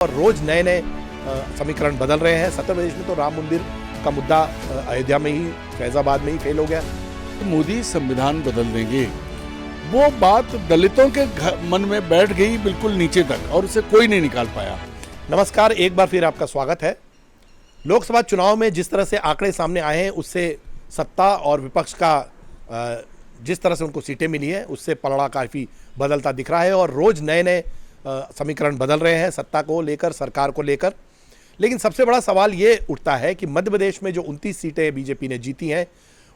और रोज नए नए समीकरण बदल रहे हैं। उत्तर प्रदेश में तो राम मंदिर का मुद्दा अयोध्या में ही, फैजाबाद में ही फेल हो गया। मोदी संविधान बदल देंगे, वो बात दलितों के मन में बैठ गई बिल्कुल नीचे तक, और उसे कोई नहीं निकाल पाया। नमस्कार, एक बार फिर आपका स्वागत है। लोकसभा चुनाव में जिस तरह से आंकड़े सामने आए हैं, उससे सत्ता और विपक्ष का जिस तरह से उनको सीटें मिली है, उससे पलड़ा काफ़ी बदलता दिख रहा है और रोज़ नए नए समीकरण बदल रहे हैं सत्ता को लेकर, सरकार को लेकर। लेकिन सबसे बड़ा सवाल ये उठता है कि मध्य प्रदेश में जो 29 सीटें बीजेपी ने जीती हैं,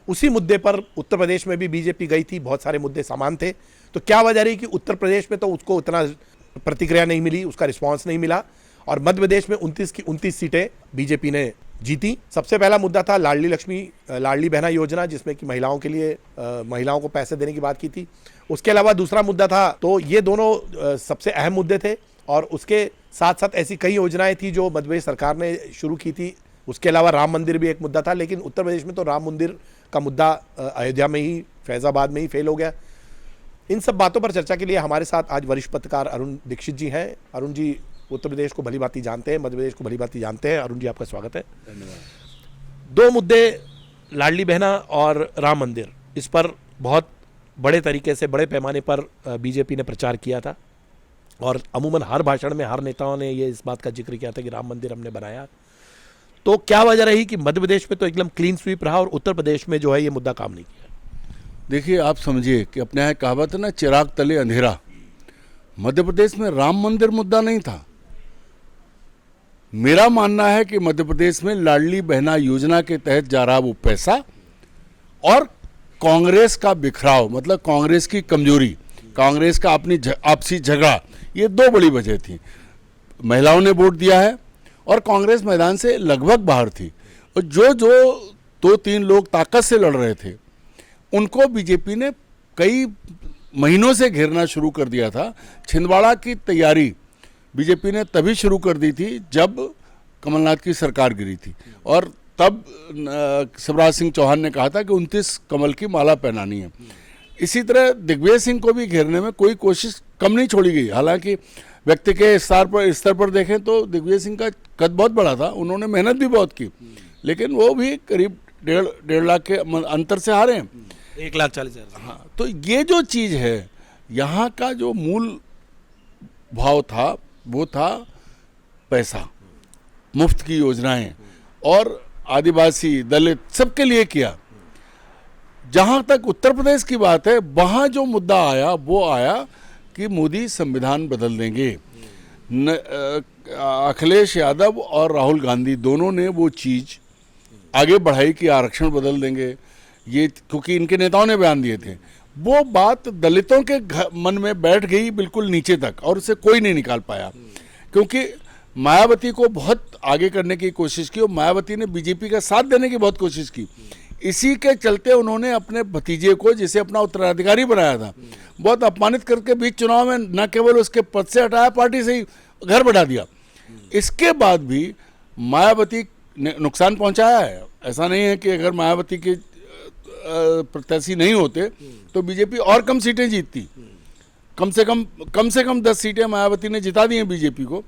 उसी मुद्दे पर उत्तर प्रदेश में भी बीजेपी गई थी, बहुत सारे मुद्दे समान थे। तो क्या वजह रही कि उत्तर प्रदेश में तो उसको उतना प्रतिक्रिया नहीं मिली, उसका रिस्पांस नहीं मिला, और मध्य प्रदेश में 29 की 29 सीटें बीजेपी ने जीती। सबसे पहला मुद्दा था लाडली बहना योजना, जिसमें कि महिलाओं के लिए महिलाओं को पैसे देने की बात की थी। उसके अलावा दूसरा मुद्दा था, तो ये दोनों सबसे अहम मुद्दे थे, और उसके साथ साथ ऐसी कई योजनाएं थी जो मध्य प्रदेश सरकार ने शुरू की थी। उसके अलावा राम मंदिर भी एक मुद्दा था, लेकिन उत्तर प्रदेश में तो राम मंदिर का मुद्दा अयोध्या में ही, फैजाबाद में ही फेल हो गया। इन सब बातों पर चर्चा के लिए हमारे साथ आज वरिष्ठ पत्रकार अरुण दीक्षित जी हैं। अरुण जी उत्तर प्रदेश को भली भांति जानते हैं, मध्य प्रदेश को भली भांति जानते हैं। अरुण जी, आपका स्वागत है। धन्यवाद। दो मुद्दे, लाडली बहना और राम मंदिर, इस पर बहुत बड़े तरीके से, बड़े पैमाने पर बीजेपी ने प्रचार किया था, और अमूमन हर भाषण में हर नेताओं ने ये इस बात का जिक्र किया था कि राम मंदिर हमने बनाया। तो क्या वजह रही कि मध्य प्रदेश में तो एकदम क्लीन स्वीप रहा और उत्तर प्रदेश में जो है ये मुद्दा काम नहीं किया? देखिए, आप समझिए कि अपने यहाँ कहावत है ना, चिराग तले अंधेरा। मध्य प्रदेश में राम मंदिर मुद्दा नहीं था। मेरा मानना है कि मध्य प्रदेश में लाडली बहना योजना के तहत जा रहा वो पैसा और कांग्रेस का बिखराव, मतलब कांग्रेस की कमजोरी, कांग्रेस का अपनी आपसी झगड़ा, ये दो बड़ी वजह थी। महिलाओं ने वोट दिया है और कांग्रेस मैदान से लगभग बाहर थी, और जो दो तीन लोग ताकत से लड़ रहे थे, उनको बीजेपी ने कई महीनों से घेरना शुरू कर दिया था। छिंदवाड़ा की तैयारी बीजेपी ने तभी शुरू कर दी थी जब कमलनाथ की सरकार गिरी थी, और तब शिवराज सिंह चौहान ने कहा था कि 29 कमल की माला पहनानी है। इसी तरह दिग्विजय सिंह को भी घेरने में कोई कोशिश कम नहीं छोड़ी गई। हालांकि व्यक्ति के स्तर पर देखें तो दिग्विजय सिंह का कद बहुत बड़ा था, उन्होंने मेहनत भी बहुत की, लेकिन वो भी करीब डेढ़ लाख के अंतर से हारे हैं। 1,40,000। हाँ, तो ये जो चीज़ है, यहाँ का जो मूल भाव था वो था पैसा, मुफ्त की योजनाएं, और आदिवासी दलित सबके लिए किया। जहाँ तक उत्तर प्रदेश की बात है, वहाँ जो मुद्दा आया वो आया कि मोदी संविधान बदल देंगे। अखिलेश यादव और राहुल गांधी दोनों ने वो चीज़ आगे बढ़ाई कि आरक्षण बदल देंगे, ये क्योंकि इनके नेताओं ने बयान दिए थे। वो बात दलितों के मन में बैठ गई बिल्कुल नीचे तक, और उसे कोई नहीं निकाल पाया, क्योंकि मायावती को बहुत आगे करने की कोशिश की और मायावती ने बीजेपी का साथ देने की बहुत कोशिश की। इसी के चलते उन्होंने अपने भतीजे को, जिसे अपना उत्तराधिकारी बनाया था, बहुत अपमानित करके बीच चुनाव में न केवल उसके पद से हटाया, पार्टी से ही घर बढ़ा दिया। इसके बाद भी मायावती ने नुकसान पहुंचाया है। ऐसा नहीं है कि अगर मायावती के प्रत्याशी नहीं होते तो बीजेपी और कम सीटें जीतती। कम से कम 10 सीटें मायावती ने जिता दी हैं बीजेपी को,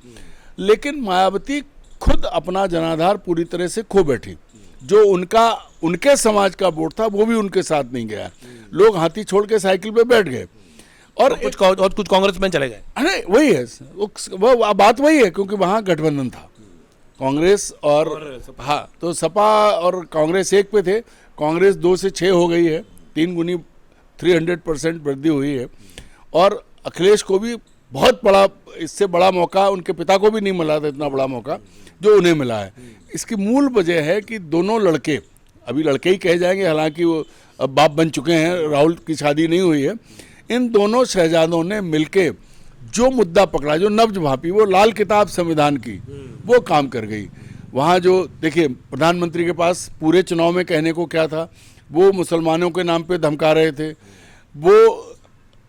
लेकिन मायावती खुद अपना जनाधार पूरी तरह से खो बैठी। जो उनके समाज का वोट था वो भी उनके साथ नहीं गया, लोग हाथी छोड़ के साइकिल पे बैठ गए, और कुछ कांग्रेस में चले गए। अरे वही है, वो बात वही है, क्योंकि वहाँ गठबंधन था कांग्रेस और हाँ, तो सपा और कांग्रेस एक पे थे। कांग्रेस 2 से 6 हो गई है, 3 गुनी 300% वृद्धि हुई है, और अखिलेश को भी बहुत बड़ा, इससे बड़ा मौका उनके पिता को भी नहीं मिला था, इतना बड़ा मौका जो उन्हें मिला है। इसकी मूल वजह है कि दोनों लड़के, अभी लड़के ही कहे जाएंगे, हालांकि वो अब बाप बन चुके हैं, राहुल की शादी नहीं हुई है। इन दोनों शहजादों ने मिलके जो मुद्दा पकड़ा, जो नब्ज भापी, वो लाल किताब संविधान की, वो काम कर गई। वहाँ जो देखिए, प्रधानमंत्री के पास पूरे चुनाव में कहने को क्या था, वो मुसलमानों के नाम पे धमका रहे थे, वो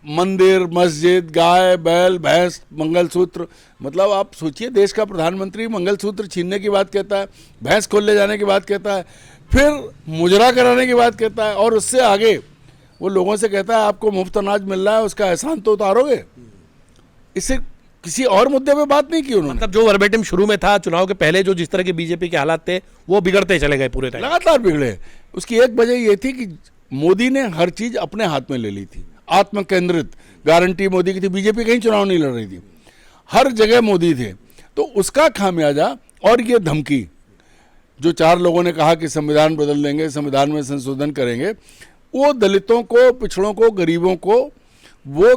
मंदिर, मस्जिद, गाय, बैल, भैंस, मंगलसूत्र, मतलब आप सोचिए, देश का प्रधानमंत्री मंगलसूत्र छीनने की बात कहता है, भैंस खोल ले जाने की बात कहता है, फिर मुजरा कराने की बात कहता है, और उससे आगे वो लोगों से कहता है आपको मुफ्त अनाज मिल रहा है, उसका एहसान तो उतारोगे। इससे किसी और मुद्दे पे बात नहीं की उन्होंने। मतलब जो वर्बेटिम शुरू में था चुनाव के पहले, जो जिस तरह के बीजेपी के हालात थे वो बिगड़ते चले गए पूरे टाइम। लगातार बिगड़े। उसकी एक वजह ये थी कि मोदी ने हर चीज अपने हाथ में ले ली थी, आत्म केंद्रित गारंटी मोदी की थी। बीजेपी कहीं चुनाव नहीं लड़ रही थी, हर जगह मोदी थे। तो उसका खामियाजा और ये धमकी, जो 4 लोगों ने कहा कि संविधान बदल देंगे, संविधान में संशोधन करेंगे, वो दलितों को, पिछड़ों को, गरीबों को वो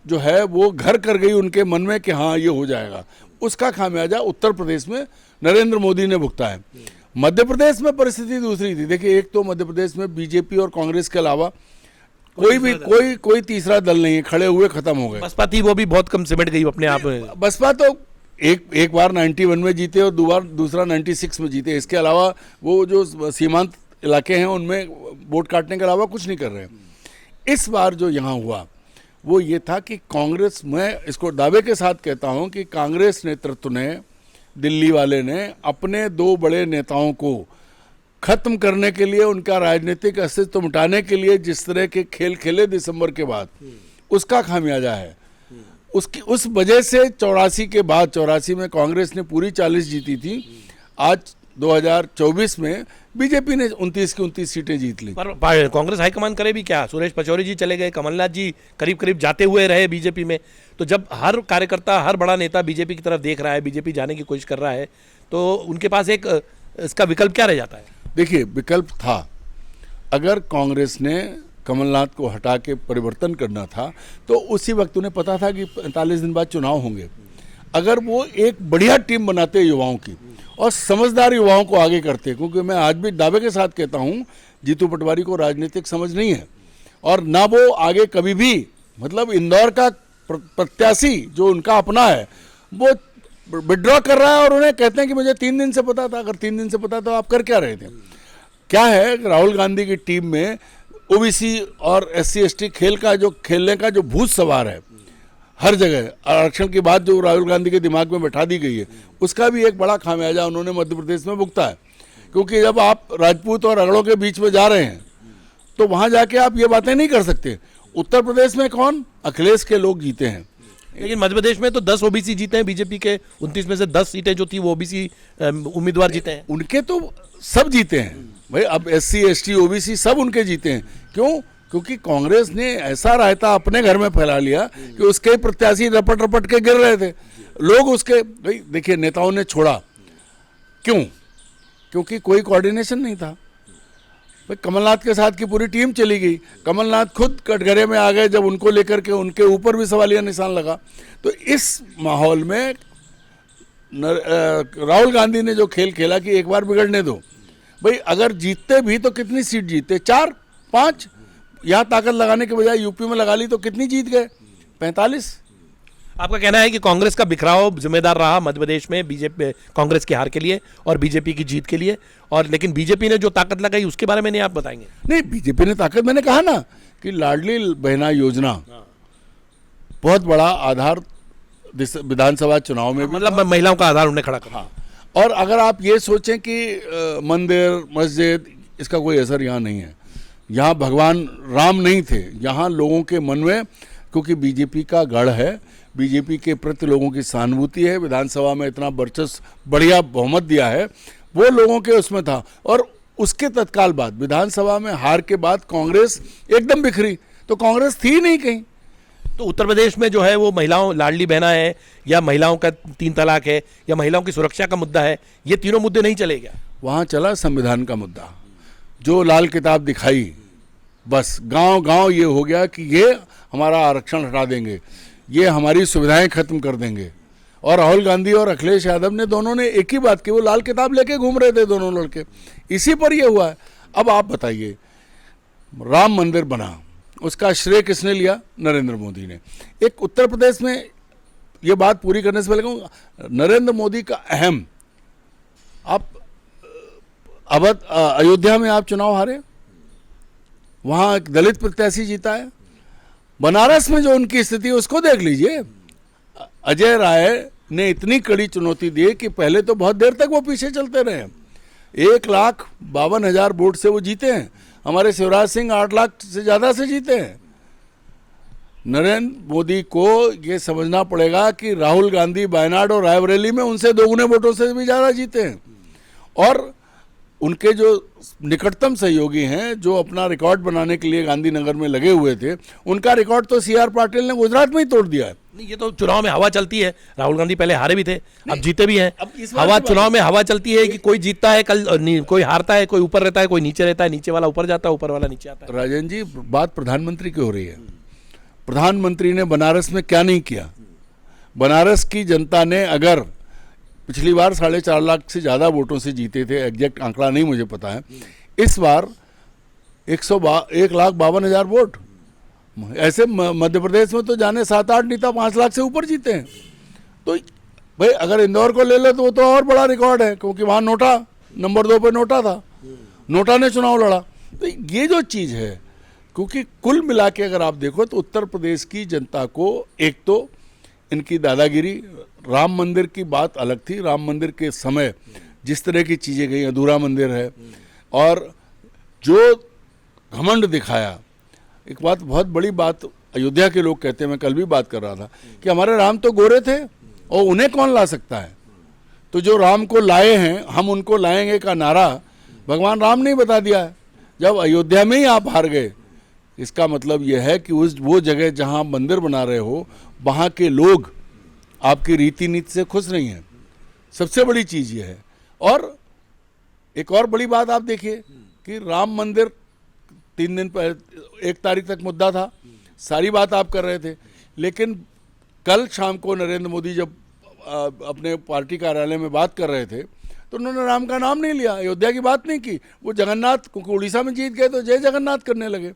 जो है वो घर कर गई उनके मन में कि हाँ ये हो जाएगा। उसका खामियाजा उत्तर प्रदेश में नरेंद्र मोदी ने भुगता है। मध्य प्रदेश में परिस्थिति दूसरी थी। देखिए, एक तो मध्य प्रदेश में बीजेपी और कांग्रेस के अलावा कोई तीसरा दल नहीं है, खड़े हुए खत्म हो गए। बसपा थी वो भी बहुत कम सिमट गई अपने आप में। बसपा तो एक बार 91 में जीते और दूसरा 96 में जीते। इसके अलावा वो जो सीमांत इलाके हैं उनमें वोट काटने के अलावा कुछ नहीं कर रहे हैं। इस बार जो यहाँ हुआ वो ये था कि कांग्रेस, मैं इसको दावे के साथ कहता हूँ कि कांग्रेस नेतृत्व ने, दिल्ली वाले ने अपने 2 बड़े नेताओं को खत्म करने के लिए, उनका राजनीतिक अस्तित्व मिटाने के लिए जिस तरह के खेल खेले दिसंबर के बाद, उसका खामियाजा है। उस वजह से 84 के बाद, 84 में कांग्रेस ने पूरी 40 जीती थी। आज 2024 में बीजेपी ने 29 की 29 सीटें जीत ली। पर कांग्रेस हाईकमान करे भी क्या? सुरेश पचौरी जी चले गए, कमलनाथ जी करीब करीब जाते हुए रहे बीजेपी में। तो जब हर कार्यकर्ता, हर बड़ा नेता बीजेपी की तरफ देख रहा है, बीजेपी जाने की कोशिश कर रहा है, तो उनके पास एक इसका विकल्प क्या रह जाता है? देखिए, विकल्प था। अगर कांग्रेस ने कमलनाथ को हटा के परिवर्तन करना था तो उसी वक्त उन्हें पता था कि 45 दिन बाद चुनाव होंगे। अगर वो एक बढ़िया टीम बनाते युवाओं की और समझदार युवाओं को आगे करते, क्योंकि मैं आज भी दावे के साथ कहता हूँ जीतू पटवारी को राजनीतिक समझ नहीं है और ना वो आगे कभी भी, मतलब इंदौर का प्रत्याशी जो उनका अपना है वो विड्रॉ कर रहा है और उन्हें कहते हैं कि मुझे 3 दिन से पता था। अगर 3 दिन से पता तो आप कर क्या रहे थे? क्या है, राहुल गांधी की टीम में ओबीसी और SC ST खेलने का जो भूत सवार है हर जगह, आरक्षण की बात जो राहुल गांधी के दिमाग में बैठा दी गई है, उसका भी एक बड़ा खामियाजा उन्होंने मध्य प्रदेश में भुगता है। क्योंकि जब आप राजपूत और अगड़ों के बीच में जा रहे हैं तो वहां जाके आप ये बातें नहीं कर सकते। उत्तर प्रदेश में कौन? अखिलेश के लोग जीते हैं। लेकिन मध्य प्रदेश में तो 10 ओबीसी जीते हैं बीजेपी के, 29 में से 10 सीटें जो थी वो ओबीसी उम्मीदवार जीते हैं। उनके तो सब जीते हैं भाई, अब SC ST OBC सब उनके जीते हैं। क्यों? क्योंकि कांग्रेस ने ऐसा रायता अपने घर में फैला लिया कि उसके प्रत्याशी रपट रपट के गिर रहे थे। लोग उसके, भाई देखिए, नेताओं ने छोड़ा क्यों? क्योंकि कोई कोऑर्डिनेशन नहीं था। भाई कमलनाथ के साथ की पूरी टीम चली गई, कमलनाथ खुद कटघरे में आ गए जब उनको लेकर के उनके ऊपर भी सवालिया निशान लगा। तो इस माहौल में राहुल गांधी ने जो खेल खेला कि एक बार बिगड़ने दो। भाई अगर जीतते भी तो कितनी सीट जीतते? 4 5। यहाँ ताकत लगाने के बजाय यूपी में लगा ली तो कितनी जीत गए? 45। आपका कहना है कि कांग्रेस का बिखराव जिम्मेदार रहा मध्य प्रदेश में बीजेपी, कांग्रेस की हार के लिए और बीजेपी की जीत के लिए, और लेकिन बीजेपी ने जो ताकत लगाई उसके बारे में नहीं आप बताएंगे? नहीं, बीजेपी ने ताकत, मैंने कहा ना कि लाडली बहना योजना बहुत बड़ा आधार विधानसभा चुनाव में, मतलब महिलाओं का आधार उन्हें खड़ा करा। और अगर आप ये सोचें कि मंदिर मस्जिद इसका कोई असर यहाँ नहीं है, यहाँ भगवान राम नहीं थे, यहाँ लोगों के मन में, क्योंकि बीजेपी का गढ़ है, बीजेपी के प्रति लोगों की सहानुभूति है, विधानसभा में इतना वर्चस्व बढ़िया बहुमत दिया है, वो लोगों के उसमें था। और उसके तत्काल बाद विधानसभा में हार के बाद कांग्रेस एकदम बिखरी, तो कांग्रेस थी नहीं कहीं। तो उत्तर प्रदेश में जो है वो महिलाओं, लाडली बहना है या महिलाओं का 3 तलाक है या महिलाओं की सुरक्षा का मुद्दा है, ये तीनों मुद्दे नहीं चले क्या? वहाँ चला संविधान का मुद्दा, जो लाल किताब दिखाई, बस गांव गांव ये हो गया कि ये हमारा आरक्षण हटा देंगे, ये हमारी सुविधाएं खत्म कर देंगे। और राहुल गांधी और अखिलेश यादव ने दोनों ने एक ही बात की, वो लाल किताब लेके घूम रहे थे दोनों लड़के, इसी पर ये हुआ है। अब आप बताइए, राम मंदिर बना, उसका श्रेय किसने लिया? नरेंद्र मोदी ने। एक उत्तर प्रदेश में ये बात पूरी करने से पहले कहूँ, नरेंद्र मोदी का अहम, आप अयोध्या में आप चुनाव हारे, वहाँ एक दलित प्रत्याशी जीता है। बनारस में जो उनकी स्थिति है उसको देख लीजिए, अजय राय ने इतनी कड़ी चुनौती दी कि पहले तो बहुत देर तक वो पीछे चलते रहे। 1,52,000 वोट से वो जीते हैं। हमारे शिवराज सिंह 8 लाख से ज़्यादा से जीते हैं। नरेंद्र मोदी को ये समझना पड़ेगा कि राहुल गांधी वायनाड और रायबरेली में उनसे दोगुने वोटों से भी ज़्यादा जीते हैं, और उनके जो निकटतम सहयोगी हैं जो अपना रिकॉर्ड बनाने के लिए गांधीनगर में लगे हुए थे, उनका रिकॉर्ड तो सीआर पाटिल ने गुजरात में ही तोड़ दिया है। नहीं, ये तो चुनाव में हवा चलती है। राहुल गांधी पहले हारे भी थे, अब जीते भी हैं। अब इस बार हवा की बात चुनाव में हवा चलती है कि कोई जीतता है कल, कोई हारता है, कोई ऊपर रहता है, कोई नीचे रहता है, नीचे वाला ऊपर जाता है, ऊपर वाला नीचे आता है। राजन जी, बात प्रधानमंत्री की हो रही है। प्रधानमंत्री ने बनारस में क्या नहीं किया? बनारस की जनता ने अगर पिछली बार 4.5 लाख से ज़्यादा वोटों से जीते थे, एग्जैक्ट आंकड़ा नहीं मुझे पता है, इस बार 1,52,000 वोट। ऐसे मध्य प्रदेश में तो जाने 7-8 नेता 5 लाख से ऊपर जीते हैं। तो भाई अगर इंदौर को ले लो तो वो तो और बड़ा रिकॉर्ड है, क्योंकि वहाँ नोटा नंबर 2 पे नोटा था, नोटा ने चुनाव लड़ा। तो ये जो चीज़ है, क्योंकि कुल मिला के अगर आप देखो तो उत्तर प्रदेश की जनता को एक तो इनकी दादागिरी, राम मंदिर की बात अलग थी, राम मंदिर के समय जिस तरह की चीज़ें गई, अधूरा मंदिर है, और जो घमंड दिखाया। एक बात, बहुत बड़ी बात अयोध्या के लोग कहते हैं, मैं कल भी बात कर रहा था कि हमारे राम तो गोरे थे और उन्हें कौन ला सकता है। तो जो राम को लाए हैं हम उनको लाएंगे का नारा भगवान राम ने ही बता दिया है। जब अयोध्या में ही आप हार गए, इसका मतलब यह है कि वो जगह जहां मंदिर बना रहे हो वहां के लोग आपकी रीति नीति से खुश नहीं हैं। सबसे बड़ी चीज़ ये है। और एक और बड़ी बात आप देखिए कि राम मंदिर 3 दिन पहले 1 तारीख तक मुद्दा था, सारी बात आप कर रहे थे, लेकिन कल शाम को नरेंद्र मोदी जब अपने पार्टी कार्यालय में बात कर रहे थे तो उन्होंने राम का नाम नहीं लिया, अयोध्या की बात नहीं की। वो जगन्नाथ, क्योंकि उड़ीसा में जीत गए तो जय जगन्नाथ करने लगे।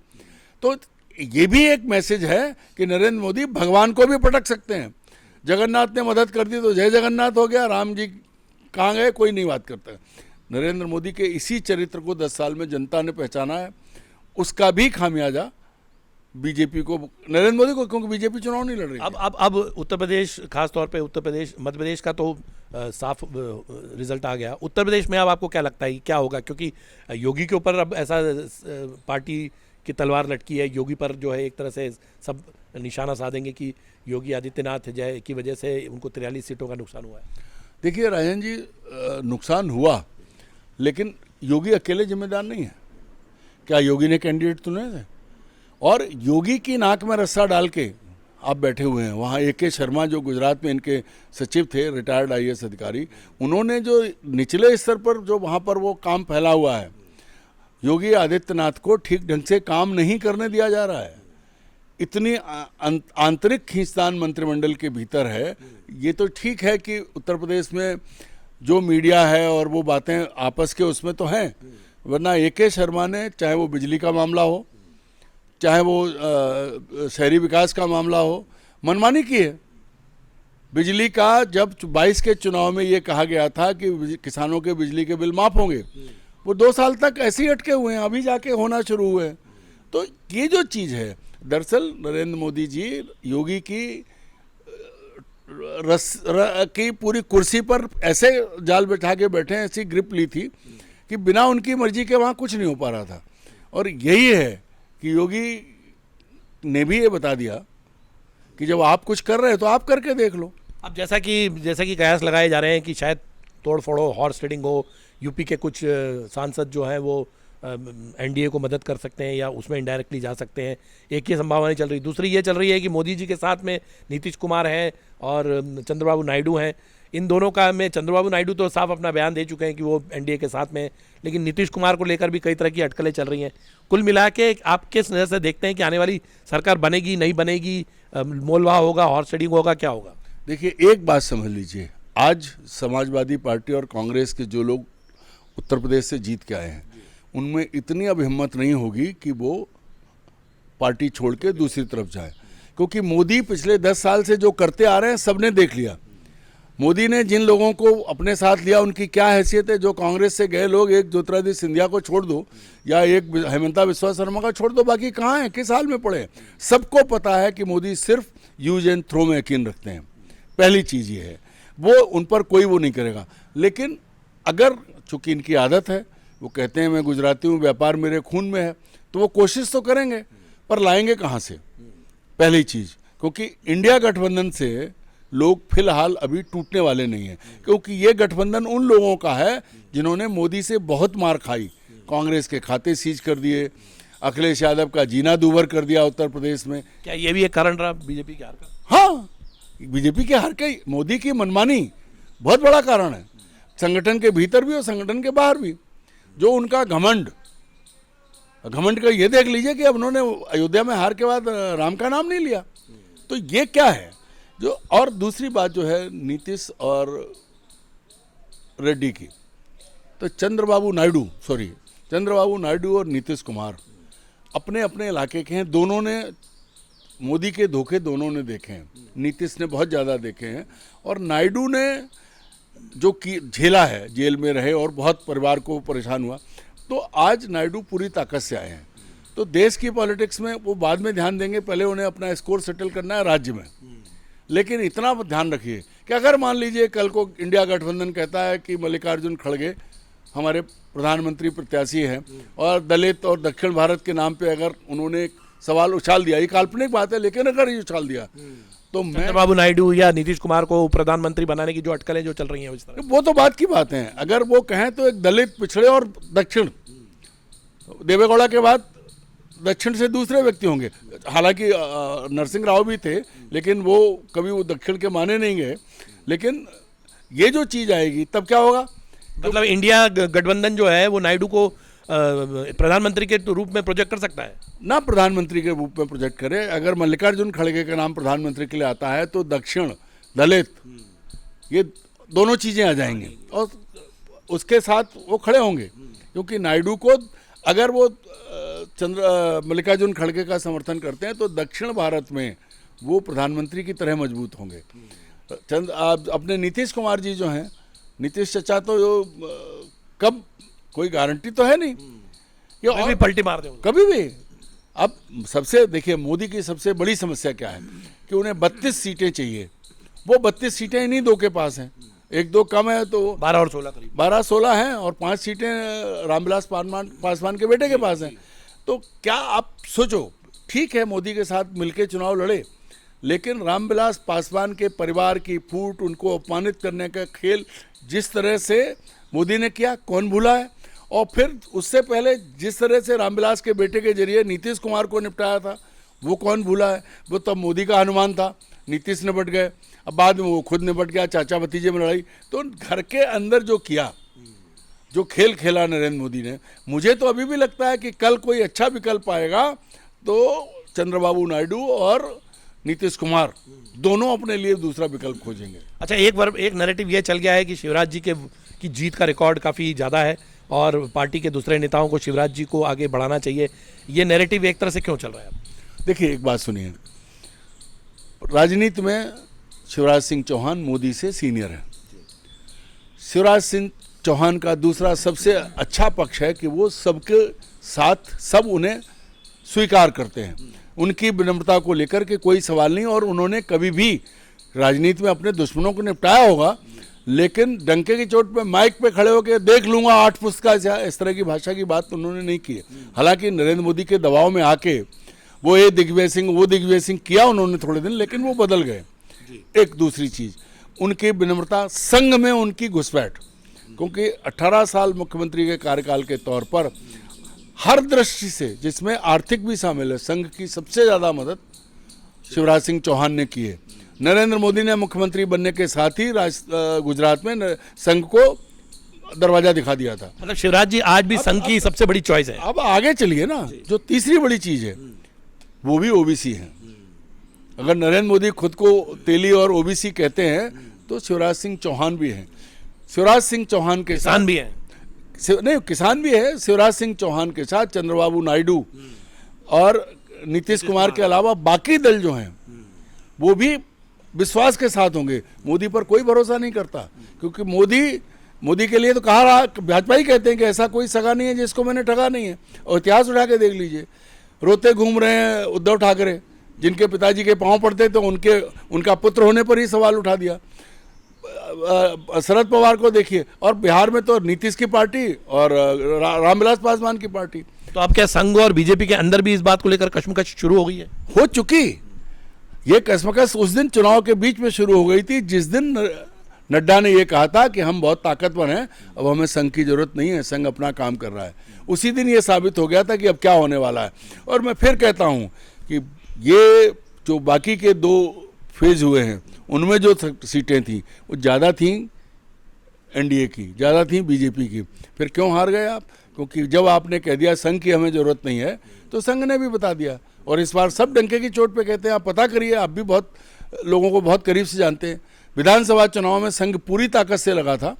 तो ये भी एक मैसेज है कि नरेंद्र मोदी भगवान को भी पटक सकते हैं। जगन्नाथ ने मदद कर दी तो जय जगन्नाथ हो गया, राम जी कहाँ गए कोई नहीं बात करता। नरेंद्र मोदी के इसी चरित्र को 10 साल में जनता ने पहचाना है, उसका भी खामियाजा बीजेपी को, नरेंद्र मोदी को, क्योंकि बीजेपी चुनाव नहीं लड़ रही। अब उत्तर प्रदेश, खास तौर पे उत्तर प्रदेश, मध्य प्रदेश का तो साफ रिजल्ट आ गया। उत्तर प्रदेश में अब आपको क्या लगता है कि क्या होगा? क्योंकि योगी के ऊपर अब ऐसा पार्टी की तलवार लटकी है, योगी पर जो है एक तरह से सब निशाना साधेंगे कि योगी आदित्यनाथ जय की वजह से उनको 43 सीटों का नुकसान हुआ है। देखिए राजन जी, नुकसान हुआ, लेकिन योगी अकेले जिम्मेदार नहीं है। क्या योगी ने कैंडिडेट चुने थे? और योगी की नाक में रस्सा डाल के आप बैठे हुए हैं। वहाँ AK शर्मा जो गुजरात में इनके सचिव थे, रिटायर्ड IAS अधिकारी, उन्होंने जो निचले स्तर पर जो वहाँ पर वो काम फैला हुआ है, योगी आदित्यनाथ को ठीक ढंग से काम नहीं करने दिया जा रहा है। इतनी आंतरिक खींचतान मंत्रिमंडल के भीतर है। ये तो ठीक है कि उत्तर प्रदेश में जो मीडिया है और वो बातें आपस के उसमें तो हैं, वरना AK शर्मा ने, चाहे वो बिजली का मामला हो, चाहे वो शहरी विकास का मामला हो, मनमानी की है। बिजली का जब 22 के चुनाव में ये कहा गया था कि किसानों के बिजली के बिल माफ होंगे, वो 2 साल तक ऐसे ही अटके हुए हैं, अभी जाके होना शुरू हुए। तो ये जो चीज़ है, दरअसल नरेंद्र मोदी जी योगी की की पूरी कुर्सी पर ऐसे जाल बैठा के बैठे हैं, ऐसी ग्रिप ली थी कि बिना उनकी मर्जी के वहाँ कुछ नहीं हो पा रहा था। और यही है कि योगी ने भी ये बता दिया कि जब आप कुछ कर रहे हैं तो आप करके देख लो। अब जैसा कि कयास लगाए जा रहे हैं कि शायद तोड़ फोड़ो, हॉर्स ट्रेडिंग हो, यूपी के कुछ सांसद जो हैं वो NDA को मदद कर सकते हैं या उसमें इनडायरेक्टली जा सकते हैं, एक ये संभावना चल रही। दूसरी ये चल रही है कि मोदी जी के साथ में नीतीश कुमार हैं और चंद्रबाबू नायडू हैं। इन दोनों का में चंद्रबाबू नायडू तो साफ अपना बयान दे चुके हैं कि वो NDA के साथ में, लेकिन नीतीश कुमार को लेकर भी कई तरह की अटकलें चल रही हैं। कुल मिला के आप किस नज़र से देखते हैं कि आने वाली सरकार बनेगी, नहीं बनेगी, मोलभाव होगा, हॉर्स ट्रेडिंग होगा, क्या होगा? देखिए, एक बात समझ लीजिए, आज समाजवादी पार्टी और कांग्रेस के जो लोग उत्तर प्रदेश से जीत के आए हैं, उनमें इतनी अब हिम्मत नहीं होगी कि वो पार्टी छोड़ के दूसरी तरफ जाए, क्योंकि मोदी पिछले 10 साल से जो करते आ रहे हैं सबने देख लिया। मोदी ने जिन लोगों को अपने साथ लिया उनकी क्या हैसियत है। जो कांग्रेस से गए लोग, एक ज्योतिरादित्य सिंधिया को छोड़ दो या एक हेमंता बिस्वा शर्मा का छोड़ दो, बाकी कहाँ हैं, किस हाल में पड़े? सबको पता है कि मोदी सिर्फ यूज एंड थ्रो में यकीन रखते हैं। पहली चीज़ ये है, वो उन पर कोई वो नहीं करेगा। लेकिन अगर चूंकि इनकी आदत है, वो कहते हैं मैं गुजराती हूँ, व्यापार मेरे खून में है, तो वो कोशिश तो करेंगे, पर लाएंगे कहाँ से? पहली चीज, क्योंकि इंडिया गठबंधन से लोग फिलहाल अभी टूटने वाले नहीं हैं, क्योंकि ये गठबंधन उन लोगों का है जिन्होंने मोदी से बहुत मार खाई, कांग्रेस के खाते सीज कर दिए, अखिलेश यादव का जीना दूभर कर दिया उत्तर प्रदेश में। क्या ये भी एक कारण रहा बीजेपी के हार का? हाँ, बीजेपी के हार के मोदी की मनमानी बहुत बड़ा कारण है, संगठन के भीतर भी और संगठन के बाहर भी। जो उनका घमंड का ये देख लीजिए कि अब उन्होंने अयोध्या में हार के बाद राम का नाम नहीं लिया, तो ये क्या है जो। और दूसरी बात जो है नीतीश और रेड्डी की, तो चंद्रबाबू नायडू और नीतीश कुमार अपने अपने इलाके के हैं, दोनों ने मोदी के धोखे दोनों ने देखे हैं, नीतीश ने बहुत ज़्यादा देखे हैं, और नायडू ने जो झेला है, जेल में रहे और बहुत परिवार को परेशान हुआ, तो आज नायडू पूरी ताकत से आए हैं। तो देश की पॉलिटिक्स में वो बाद में ध्यान देंगे, पहले उन्हें अपना स्कोर सेटल करना है राज्य में। लेकिन इतना ध्यान रखिए कि अगर मान लीजिए कल को इंडिया गठबंधन कहता है कि मल्लिकार्जुन खड़गे हमारे प्रधानमंत्री प्रत्याशी हैं, और दलित और दक्षिण भारत के नाम पे अगर उन्होंने सवाल उछाल दिया, ये काल्पनिक बात है, लेकिन अगर ये उछाल दिया तो मैं चंद्रबाबू नायडू या नीतीश कुमार को प्रधानमंत्री बनाने की जो अटकलें जो चल रही हैं उस तरह, वो तो बात की बात है। अगर वो कहें तो एक दलित, पिछड़े और दक्षिण, देवेगौड़ा के बाद दक्षिण से दूसरे व्यक्ति होंगे। हालांकि नरसिंह राव भी थे, लेकिन वो कभी वो दक्षिण के माने नहीं गए। लेकिन ये जो चीज आएगी तब क्या होगा, मतलब इंडिया गठबंधन जो है वो नायडू को प्रधानमंत्री के रूप में प्रोजेक्ट कर सकता है ना, प्रधानमंत्री के रूप में प्रोजेक्ट करे। अगर मल्लिकार्जुन खड़गे का नाम प्रधानमंत्री के लिए आता है तो दक्षिण, दलित, ये दोनों चीजें आ जाएंगी और उसके साथ वो खड़े होंगे, क्योंकि नायडू को अगर वो मल्लिकार्जुन खड़गे का समर्थन करते हैं तो दक्षिण भारत में वो प्रधानमंत्री की तरह मजबूत होंगे। अपने नीतीश कुमार जी जो हैं, नीतीश चचा तो कब, कोई गारंटी तो है नहीं कि कभी भी पलटी मार देंगे कभी भी। अब सबसे देखिए, मोदी की सबसे बड़ी समस्या क्या है कि उन्हें 32 सीटें चाहिए। वो 32 सीटें इन्हीं दो के पास हैं, एक दो कम है तो 12 और 16 करीब, 12-16 हैं, और 5 सीटें रामविलास पासवान के बेटे के पास हैं। तो क्या आप सोचो, ठीक है मोदी के साथ मिलके चुनाव लड़े, लेकिन रामविलास पासवान के परिवार की फूट, उनको अपमानित करने का खेल जिस तरह से मोदी ने किया, कौन भूला है। और फिर उससे पहले जिस तरह से रामविलास के बेटे के जरिए नीतीश कुमार को निपटाया था, वो कौन भूला है। वो तब मोदी का अनुमान था, नीतीश निपट गए, अब बाद में वो खुद निपट गया, चाचा भतीजे में लड़ाई। तो घर के अंदर जो किया, जो खेल खेला नरेंद्र मोदी ने, मुझे तो अभी भी लगता है कि कल कोई अच्छा विकल्प आएगा तो चंद्रबाबू नायडू और नीतीश कुमार दोनों अपने लिए दूसरा विकल्प खोजेंगे। अच्छा, एक नैरेटिव ये चल गया है कि शिवराज जी की जीत का रिकॉर्ड काफ़ी ज़्यादा है और पार्टी के दूसरे नेताओं को शिवराज जी को आगे बढ़ाना चाहिए। ये नैरेटिव एक तरह से क्यों चल रहा है? देखिए, एक बात सुनिए, राजनीति में शिवराज सिंह चौहान मोदी से सीनियर है। शिवराज सिंह चौहान का दूसरा सबसे अच्छा पक्ष है कि वो सबके साथ सब उन्हें स्वीकार करते हैं, उनकी विनम्रता को लेकर के कोई सवाल नहीं। और उन्होंने कभी भी राजनीति में अपने दुश्मनों को निपटाया होगा, लेकिन डंके की चोट पे माइक पे खड़े होकर देख लूंगा 8 पुस्तका, इस तरह की भाषा की बात उन्होंने नहीं की है। हालांकि नरेंद्र मोदी के दबाव में आके वो ये दिग्विजय सिंह किया उन्होंने थोड़े दिन, लेकिन वो बदल गए। एक दूसरी चीज, उनकी विनम्रता, संघ में उनकी घुसपैठ, क्योंकि 18 साल मुख्यमंत्री के कार्यकाल के तौर पर हर दृष्टि से, जिसमें आर्थिक भी शामिल है, संघ की सबसे ज्यादा मदद शिवराज सिंह चौहान ने की है। नरेंद्र मोदी ने मुख्यमंत्री बनने के साथ ही गुजरात में संघ को दरवाजा दिखा दिया था। मतलब शिवराज जी आज भी संघ की सबसे बड़ी चॉइस है। अब आगे चलिए ना, जो तीसरी बड़ी चीज है वो भी ओबीसी है। अगर नरेंद्र मोदी खुद को तेली और ओबीसी कहते हैं तो शिवराज सिंह चौहान भी हैं। शिवराज सिंह चौहान के किसान भी है, नहीं, किसान भी है। शिवराज सिंह चौहान के साथ चंद्रबाबू नायडू और नीतीश कुमार के अलावा बाकी दल जो हैं वो भी विश्वास के साथ होंगे। मोदी पर कोई भरोसा नहीं करता, क्योंकि मोदी के लिए तो कहा रहा, भाजपा ही कहते हैं कि ऐसा कोई सगा नहीं है जिसको मैंने ठगा नहीं है। और इतिहास उठा के देख लीजिए, रोते घूम रहे हैं उद्धव ठाकरे, जिनके पिताजी के पांव पड़ते तो उनका पुत्र होने पर ही सवाल उठा दिया। शरद पवार को देखिए, और बिहार में तो नीतीश की पार्टी और रामविलास पासवान की पार्टी। तो अब क्या संघ और बीजेपी के अंदर भी इस बात को लेकर कशमकश शुरू हो गई है? हो चुकी, ये कसमकस उस दिन चुनाव के बीच में शुरू हो गई थी जिस दिन नड्डा ने ये कहा था कि हम बहुत ताकतवर हैं, अब हमें संघ की जरूरत नहीं है, संघ अपना काम कर रहा है। उसी दिन ये साबित हो गया था कि अब क्या होने वाला है। और मैं फिर कहता हूँ कि ये जो बाकी के 2 फेज हुए हैं उनमें जो सीटें थी वो ज़्यादा थी एनडीए की, ज़्यादा थी बीजेपी की। फिर क्यों हार गए आप? क्योंकि जब आपने कह दिया संघ की हमें ज़रूरत नहीं है तो संघ ने भी बता दिया। और इस बार सब डंके की चोट पे कहते हैं आप पता करिए, आप भी बहुत लोगों को बहुत करीब से जानते हैं। विधानसभा चुनाव में संघ पूरी ताकत से लगा था,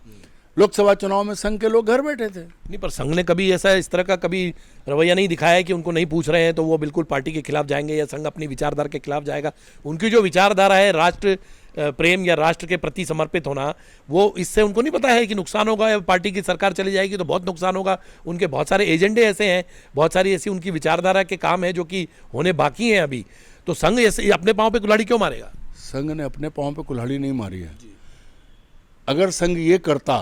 लोकसभा चुनाव में संघ के लोग घर बैठे थे। नहीं, पर संघ ने कभी ऐसा इस तरह का कभी रवैया नहीं दिखाया है कि उनको नहीं पूछ रहे हैं तो वो बिल्कुल पार्टी के खिलाफ जाएंगे या संघ अपनी विचारधारा के खिलाफ जाएगा। उनकी जो विचारधारा है राष्ट्र प्रेम या राष्ट्र के प्रति समर्पित होना, वो इससे उनको नहीं पता है कि नुकसान होगा या पार्टी की सरकार चली जाएगी तो बहुत नुकसान होगा। उनके बहुत सारे एजेंडे ऐसे हैं, बहुत सारी ऐसी उनकी विचारधारा के काम है जो कि होने बाकी हैं अभी। तो संघ ऐसे अपने पाँव पे कुल्हाड़ी क्यों मारेगा? संघ ने अपने पाँव पे कुल्हाड़ी नहीं मारी है। अगर संघ ये करता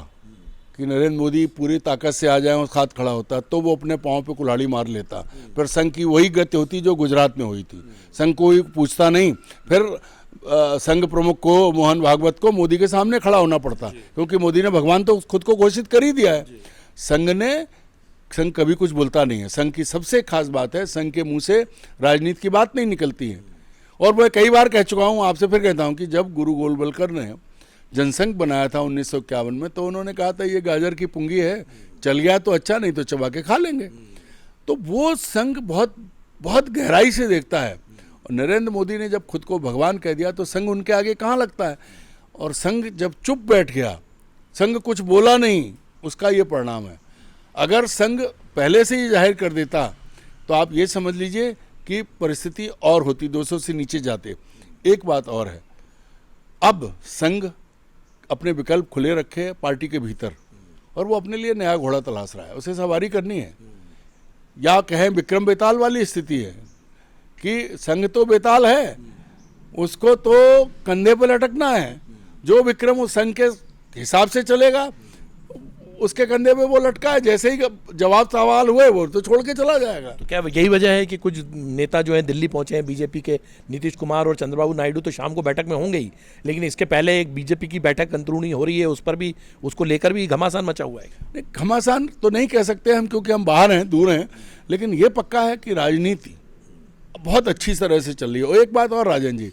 कि नरेंद्र मोदी पूरी ताकत से आ जाए और साथ खड़ा होता तो वो अपने पाँव पे कुल्हाड़ी मार लेता। फिर संघ की वही गति होती जो गुजरात में हुई थी। संघ कोई पूछता नहीं, फिर संघ प्रमुख को, मोहन भागवत को मोदी के सामने खड़ा होना पड़ता, क्योंकि मोदी ने भगवान तो खुद को घोषित कर ही दिया है। संघ कभी कुछ बोलता नहीं है। संघ की सबसे खास बात है, संघ के मुंह से राजनीति की बात नहीं निकलती है। और मैं कई बार कह चुका हूँ, आपसे फिर कहता हूँ कि जब गुरु गोलवलकर ने जनसंघ बनाया था 1951 में, तो उन्होंने कहा था ये गाजर की पुंगी है, चल गया तो अच्छा, नहीं तो चबा के खा लेंगे। तो वो संघ बहुत बहुत गहराई से देखता है। और नरेंद्र मोदी ने जब खुद को भगवान कह दिया तो संघ उनके आगे कहाँ लगता है। और संघ जब चुप बैठ गया, संघ कुछ बोला नहीं, उसका ये परिणाम है। अगर संघ पहले से ही जाहिर कर देता तो आप ये समझ लीजिए कि परिस्थिति और होती, 200 से नीचे जाते। एक बात और है, अब संघ अपने विकल्प खुले रखे पार्टी के भीतर और वो अपने लिए नया घोड़ा तलाश रहा है, उसे सवारी करनी है। या कहें विक्रम बेताल वाली स्थिति है कि संघ तो बेताल है, उसको तो कंधे पर लटकना है। जो विक्रम उस संघ के हिसाब से चलेगा उसके कंधे पे वो लटका है, जैसे ही जवाब सवाल हुए वो तो छोड़ के चला जाएगा। तो क्या यही वजह है कि कुछ नेता जो हैं दिल्ली पहुंचे हैं बीजेपी के, नीतीश कुमार और चंद्रबाबू नायडू तो शाम को बैठक में होंगे ही, लेकिन इसके पहले एक बीजेपी की बैठक अंदरूनी हो रही है, उस पर भी, उसको लेकर भी घमासान मचा हुआ है? नहीं, घमासान तो नहीं कह सकते हम, क्योंकि हम बाहर हैं, दूर हैं, लेकिन ये पक्का है कि राजनीति बहुत अच्छी तरह से चल रही है। और एक बात और राजन जी,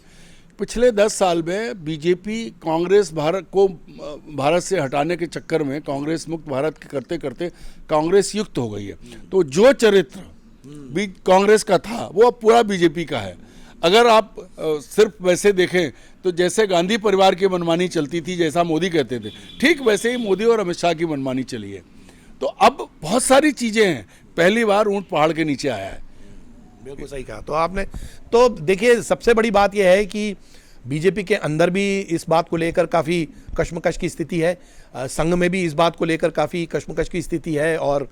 पिछले 10 साल में बीजेपी कांग्रेस भारत से हटाने के चक्कर में कांग्रेस मुक्त भारत के करते करते कांग्रेस युक्त हो गई है। तो जो चरित्र कांग्रेस का था वो अब पूरा बीजेपी का है। अगर आप सिर्फ वैसे देखें तो जैसे गांधी परिवार की मनमानी चलती थी, जैसा मोदी कहते थे, ठीक वैसे ही मोदी और अमित शाह की मनमानी चली है। तो अब बहुत सारी चीज़ें हैं, पहली बार ऊंट पहाड़ के नीचे आया है। बिल्कुल सही कहा। तो आपने तो देखिए, सबसे बड़ी बात यह है कि बीजेपी के अंदर भी इस बात को लेकर काफ़ी कश्मकश की स्थिति है, संघ में भी इस बात को लेकर काफ़ी कश्मकश की स्थिति है और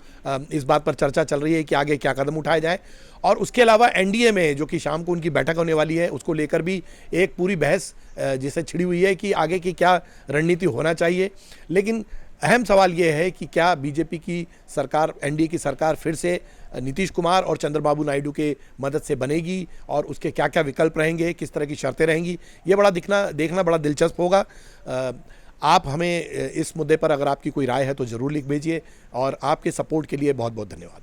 इस बात पर चर्चा चल रही है कि आगे क्या कदम उठाए जाए। और उसके अलावा एनडीए में जो कि शाम को उनकी बैठक होने वाली है, उसको लेकर भी एक पूरी बहस जिसे छिड़ी हुई है कि आगे की क्या रणनीति होना चाहिए। लेकिन अहम सवाल ये है कि क्या बीजेपी की सरकार, एनडीए की सरकार फिर से नीतीश कुमार और चंद्रबाबू नायडू के मदद से बनेगी और उसके क्या क्या विकल्प रहेंगे, किस तरह की शर्तें रहेंगी, ये बड़ा देखना बड़ा दिलचस्प होगा। आप हमें इस मुद्दे पर अगर आपकी कोई राय है तो ज़रूर लिख भेजिए और आपके सपोर्ट के लिए बहुत बहुत धन्यवाद।